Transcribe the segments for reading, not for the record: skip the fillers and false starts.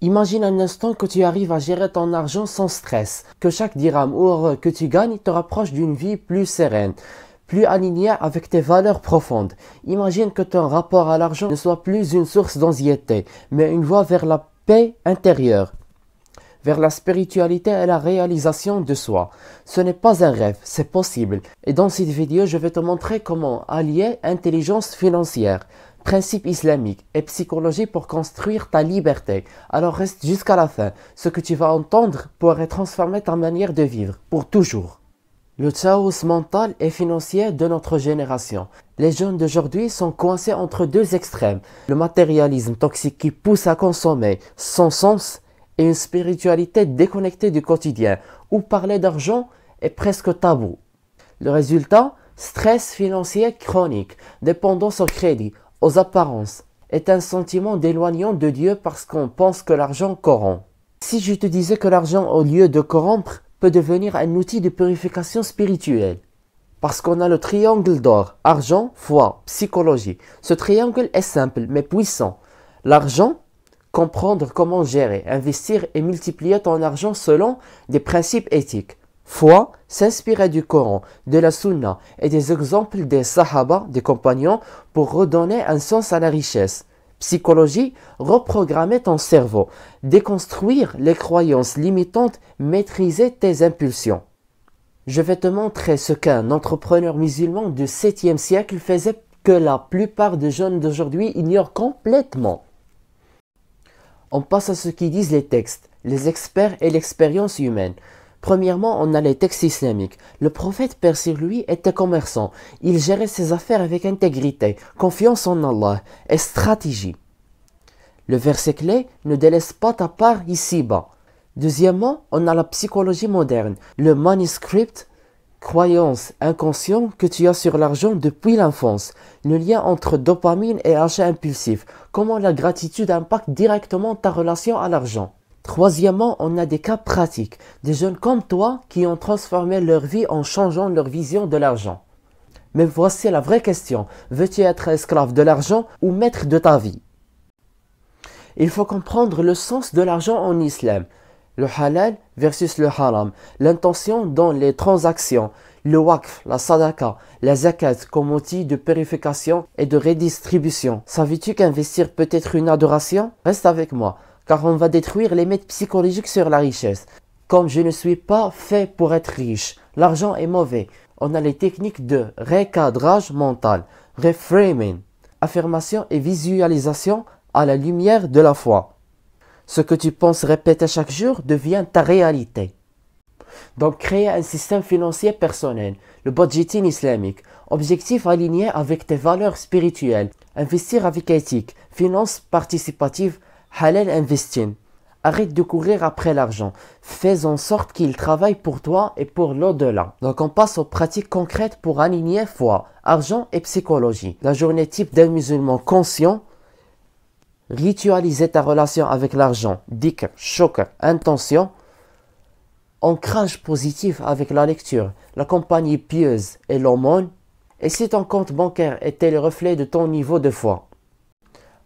Imagine un instant que tu arrives à gérer ton argent sans stress, que chaque dirham ou euro que tu gagnes te rapproche d'une vie plus sereine, plus alignée avec tes valeurs profondes. Imagine que ton rapport à l'argent ne soit plus une source d'anxiété, mais une voie vers la paix intérieure, vers la spiritualité et la réalisation de soi. Ce n'est pas un rêve, c'est possible. Et dans cette vidéo, je vais te montrer comment allier intelligence financière, principes islamiques et psychologie pour construire ta liberté. Alors reste jusqu'à la fin. Ce que tu vas entendre pourrait transformer ta manière de vivre, pour toujours. Le chaos mental et financier de notre génération. Les jeunes d'aujourd'hui sont coincés entre deux extrêmes. Le matérialisme toxique qui pousse à consommer sans sens et une spiritualité déconnectée du quotidien, où parler d'argent est presque tabou. Le résultat, stress financier chronique, dépendance au crédit, aux apparences, est un sentiment d'éloignement de Dieu parce qu'on pense que l'argent corrompt. Si je te disais que l'argent, au lieu de corrompre, peut devenir un outil de purification spirituelle. Parce qu'on a le triangle d'or, argent, foi, psychologie. Ce triangle est simple mais puissant. L'argent, comprendre comment gérer, investir et multiplier ton argent selon des principes éthiques. Foi, s'inspirer du Coran, de la Sunna et des exemples des Sahaba, des compagnons, pour redonner un sens à la richesse. Psychologie, reprogrammer ton cerveau, déconstruire les croyances limitantes, maîtriser tes impulsions. Je vais te montrer ce qu'un entrepreneur musulman du 7e siècle faisait que la plupart des jeunes d'aujourd'hui ignorent complètement. On passe à ce qu'ils disent les textes, les experts et l'expérience humaine. Premièrement, on a les textes islamiques. Le prophète Perse, lui, était commerçant. Il gérait ses affaires avec intégrité, confiance en Allah et stratégie. Le verset clé ne délaisse pas ta part ici-bas. Deuxièmement, on a la psychologie moderne, le manuscript, croyance inconsciente que tu as sur l'argent depuis l'enfance, le lien entre dopamine et achat impulsif, comment la gratitude impacte directement ta relation à l'argent. Troisièmement, on a des cas pratiques, des jeunes comme toi qui ont transformé leur vie en changeant leur vision de l'argent. Mais voici la vraie question, veux-tu être esclave de l'argent ou maître de ta vie? Il faut comprendre le sens de l'argent en islam. Le halal versus le haram, l'intention dans les transactions, le waqf, la sadaqa, la zakat comme outil de purification et de redistribution. Savais-tu qu'investir peut être une adoration? Reste avec moi, car on va détruire les mythes psychologiques sur la richesse. Comme je ne suis pas fait pour être riche, l'argent est mauvais. On a les techniques de recadrage mental, reframing, affirmation et visualisation à la lumière de la foi. Ce que tu penses répéter chaque jour devient ta réalité. Donc créer un système financier personnel, le budgeting islamique, objectif aligné avec tes valeurs spirituelles, investir avec éthique, finance participative, halal investing. Arrête de courir après l'argent, fais en sorte qu'il travaille pour toi et pour l'au-delà. Donc on passe aux pratiques concrètes pour aligner foi, argent et psychologie. La journée type d'un musulman conscient. Ritualiser ta relation avec l'argent, dhikr, shukr, intention, ancrage positif avec la lecture, la compagnie pieuse et l'aumône, et si ton compte bancaire était le reflet de ton niveau de foi.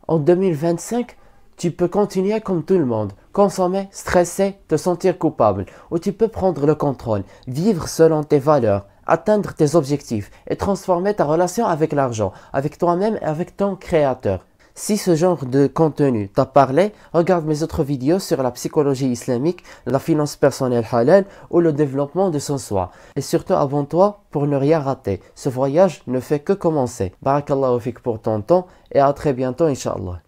En 2025, tu peux continuer comme tout le monde, consommer, stresser, te sentir coupable, ou tu peux prendre le contrôle, vivre selon tes valeurs, atteindre tes objectifs et transformer ta relation avec l'argent, avec toi-même et avec ton créateur. Si ce genre de contenu t'a parlé, regarde mes autres vidéos sur la psychologie islamique, la finance personnelle halal ou le développement de son soi. Et surtout abonne-toi pour ne rien rater. Ce voyage ne fait que commencer. Barakallahu fik pour ton temps et à très bientôt, Inch'Allah.